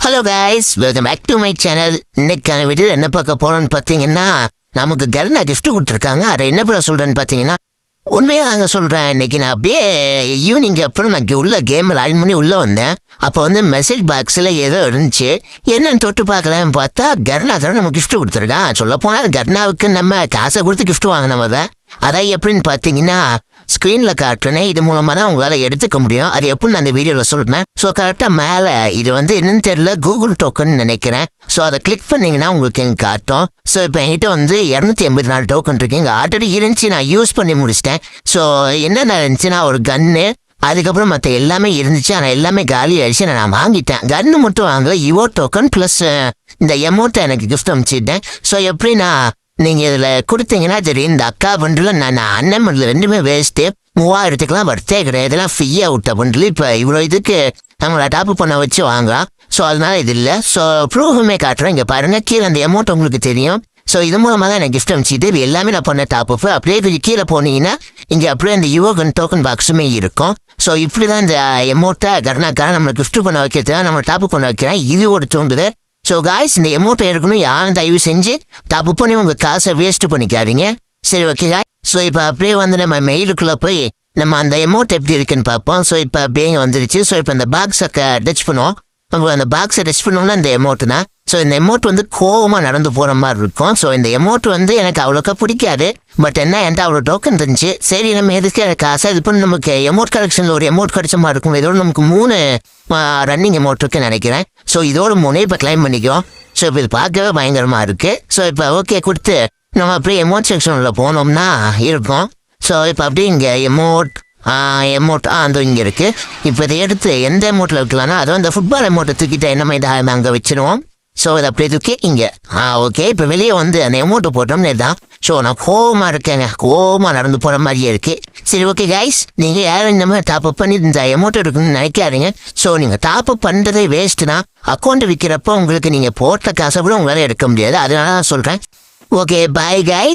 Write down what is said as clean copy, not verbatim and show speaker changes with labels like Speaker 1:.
Speaker 1: Hello guys, welcome back to my channel. இன்னைக்கான video என்ன பார்க்க போறோம்னு பார்த்தீங்கன்னா, நமக்கு கர்னா கிஃப்ட் கொடுத்துருக்காங்க. அதை என்ன பண்ண சொல்றேன்னு பார்த்தீங்கன்னா, உண்மையாக நாங்கள் சொல்கிறேன். இன்னைக்கு நான் அப்படியே ஈவினிங் அப்புறம் நான் உள்ள கேம் லைன் பண்ணி உள்ளே வந்தேன். அப்போ வந்து மெசேஜ் பாக்ஸில் ஏதோ இருந்துச்சு. என்னன்னு தொட்டு பார்க்கலான்னு பார்த்தா கர்னா தான் நம்ம கிஃப்ட் கொடுத்துருக்கான். சொல்ல போனால் கர்னாவுக்கு நம்ம காசை கொடுத்து கிஃப்ட் வாங்கினோம். அதான் எப்படின்னு பார்த்தீங்கன்னா, ஸ்க்ரீனில் காட்டுறேனே, இது மூலமாக தான் உங்களால் எடுத்துக்க முடியும். அது எப்படின்னு நான் அந்த வீடியோவில் சொல்கிறேன். ஸோ கரெக்டாக மேலே இது வந்து என்னன்னு தெரியல, கூகுள் டோக்கன் நினைக்கிறேன். ஸோ அதை கிளிக் பண்ணிங்கன்னா உங்களுக்கு எங்கே காட்டும். ஸோ இப்போ என்கிட்ட வந்து 284 டோக்கன் இருக்கு. இங்கே ஆல்ரெடி இருந்துச்சு, நான் யூஸ் பண்ணி முடிச்சிட்டேன். ஸோ என்னென்ன இருந்துச்சுன்னா, ஒரு கன்னு, அதுக்கப்புறம் மற்ற எல்லாமே இருந்துச்சு. ஆனால் எல்லாமே காலி ஆயிடுச்சு. நான் வாங்கிட்டேன். கன்னு மட்டும் வாங்கல, இவோ டோக்கன் ப்ளஸ் இந்த எமௌண்ட்டை எனக்கு கிஃப்ட் அனுப்பிச்சிட்டேன். ஸோ எப்படின்னா, நீங்கள் இதில் கொடுத்தீங்கன்னா தெரியும். இந்த அக்கா பண்டில் நான் அண்ணன் பண்டில் ரெண்டுமே வேஸ்ட்டு. 3000க்குலாம் வர்த்தே கிடையாது. இதெல்லாம் ஃப்ரீயாக விட்ட பண்டில். இப்போ இவ்வளோ இதுக்கு நம்மளை டாப்பு பண்ண வச்சு வாங்கலாம். ஸோ அதனால இது இல்லை. ஸோ ப்ரூஃபுமே காட்டுறேன். இங்கே பாருங்கள், கீழே அந்த அமௌண்ட் உங்களுக்கு தெரியும். ஸோ இது மூலமாக தான் எனக்கு கிஃப்ட் அனுப்பிச்சிட்டு இது எல்லாமே நான் பண்ண டாப்பு. அப்படியே கொஞ்சம் கீழே போனீங்கன்னா இங்கே அப்படியே அந்த யுவகன் டோக்கன் பாக்ஸுமே இருக்கும். ஸோ இப்படி தான் இந்த அமௌண்ட்டை கர்னாக்காக நம்மளை கிஃப்ட் பண்ண வைக்கிறதுக்காக நம்ம டாப்பு பண்ண வைக்கிறேன். இது ஒரு தூண்டுது. ஸோ காய்ஸ், இந்த அமௌண்ட்டை எடுக்கணும் யாரும் தயவு செஞ்சு டாப்பு பண்ணி உங்கள் காசை வேஸ்ட் பண்ணிக்காதீங்க. சரி, ஓகே காய். ஸோ இப்போ அப்படியே வந்து நம்ம மெயிலுக்குள்ளே போய் நம்ம அந்த அமௌண்ட் எப்படி இருக்குன்னு பார்ப்போம். ஸோ இப்போ அப்படியே வந்துருச்சு. ஸோ இப்போ இந்த பாக்ஸை டச் பண்ணுவோம். உங்களுக்கு அந்த பாக்ஸை டச் பண்ணோம்னா இந்த அமௌண்ட் தான். ஸோ இந்த அமௌண்ட் வந்து கோவமாக நடந்து போகிற மாதிரி இருக்கும். ஸோ இந்த அமௌண்ட் வந்து எனக்கு அவ்வளோக்கா பிடிக்காது. பட் என்ன, என்கிட்ட அவ்வளோ டோக்கன் இருந்துச்சு. சரி, நம்ம எதுக்கு காசை இது பண்ணி நமக்கு அமௌண்ட் கலெக்ஷனில் ஒரு அமௌண்ட் கிடைச்ச மாதிரி இருக்கும். இதோட நமக்கு 3 ரன்னிங் அமௌண்ட் இருக்குன்னு நினைக்கிறேன். ஸோ இதோட 3 இப்போ கிளைம் பண்ணிக்குவோம். ஸோ இப்போ இது பார்க்கவே பயங்கரமாக இருக்குது. ஸோ இப்போ ஓகே கொடுத்து நம்ம அப்படியே அமௌண்ட் செக்ஷனில் போனோம்னா இருக்கும். ஸோ இப்போ அப்படியே இங்கே அமௌண்ட் அந்த இங்கே இருக்குது. இப்போ இதை எடுத்து எந்த அமௌண்ட்டில் வைக்கலாம்னா, அதுவும் இந்த ஃபுட்பால் அமௌண்ட்டை தூக்கிட்டு என்ன இதை அங்கே வச்சுருவோம். ஸோ இதை அப்படியே தூக்கி இங்கே ஓகே. இப்போ வெளியே வந்து அந்த அமௌண்ட்டு போட்டோம்னே தான். ஸோ நான் கோவமாக இருக்கேங்க, கோவமாக நடந்து போகிற மாதிரியே இருக்குது. சரி, ஓகே கைஸ், நீங்கள் யாரும் இந்த மாதிரி டாப் அப் பண்ணி இந்த அமௌண்ட் எடுக்கணும்னு நினைக்காதீங்க. ஸோ நீங்கள் டாப் அப் பண்ணுறதே வேஸ்ட்டு தான். அக்கௌண்ட் விற்கிறப்போ உங்களுக்கு நீங்கள் போட்ட காசை கூட உங்களால் எடுக்க முடியாது. அதனால தான் சொல்கிறேன். ஓகே, பாய் காய்.